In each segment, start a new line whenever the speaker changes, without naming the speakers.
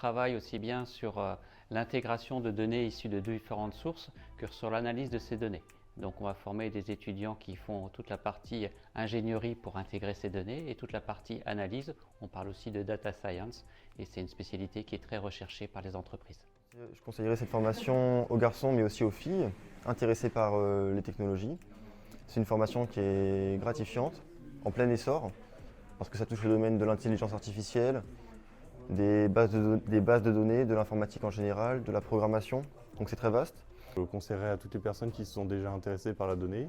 travaille aussi bien sur l'intégration de données issues de différentes sources que sur l'analyse de ces données. Donc on va former des étudiants qui font toute la partie ingénierie pour intégrer ces données et toute la partie analyse. On parle aussi de data science et c'est une spécialité qui est très recherchée par les entreprises.
Je conseillerais cette formation aux garçons mais aussi aux filles intéressées par les technologies. C'est une formation qui est gratifiante, en plein essor, parce que ça touche le domaine de l'intelligence artificielle, des bases de données, de l'informatique en général, de la programmation, donc c'est très vaste.
Je conseillerais à toutes les personnes qui se sont déjà intéressées par la donnée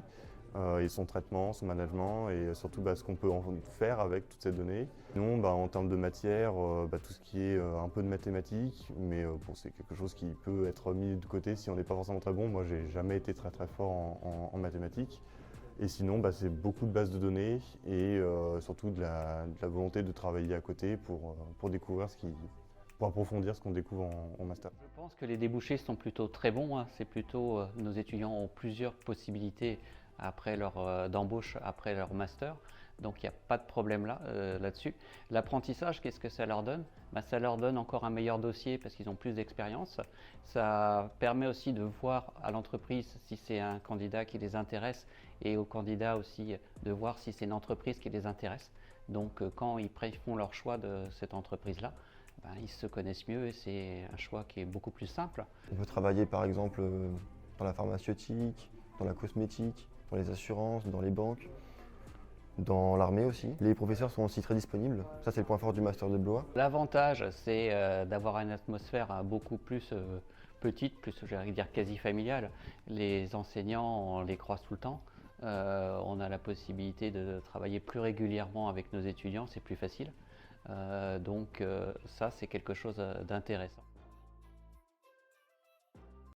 et son traitement, son management et surtout ce qu'on peut en faire avec toutes ces données. Sinon, en termes de matière, tout ce qui est un peu de mathématiques, mais c'est quelque chose qui peut être mis de côté si on n'est pas forcément très bon. Moi, j'ai jamais été très fort en mathématiques. Et sinon, c'est beaucoup de bases de données et surtout de la volonté de travailler à côté pour découvrir pour approfondir ce qu'on découvre en master.
Je pense que les débouchés sont plutôt très bons. C'est plutôt nos étudiants ont plusieurs possibilités d'embauche après leur master. Donc il n'y a pas de problème là-dessus. L'apprentissage, qu'est-ce que ça leur donne? Ça leur donne encore un meilleur dossier parce qu'ils ont plus d'expérience. Ça permet aussi de voir à l'entreprise si c'est un candidat qui les intéresse et aux candidats aussi de voir si c'est une entreprise qui les intéresse. Donc quand ils font leur choix de cette entreprise-là, ils se connaissent mieux et c'est un choix qui est beaucoup plus simple.
On peut travailler par exemple dans la pharmaceutique, dans la cosmétique, dans les assurances, dans les banques, dans l'armée aussi. Les professeurs sont aussi très disponibles, ça c'est le point fort du master de Blois.
L'avantage c'est d'avoir une atmosphère beaucoup plus petite, plus j'allais dire quasi familiale. Les enseignants, on les croise tout le temps. On a la possibilité de travailler plus régulièrement avec nos étudiants, c'est plus facile. Donc ça c'est quelque chose d'intéressant.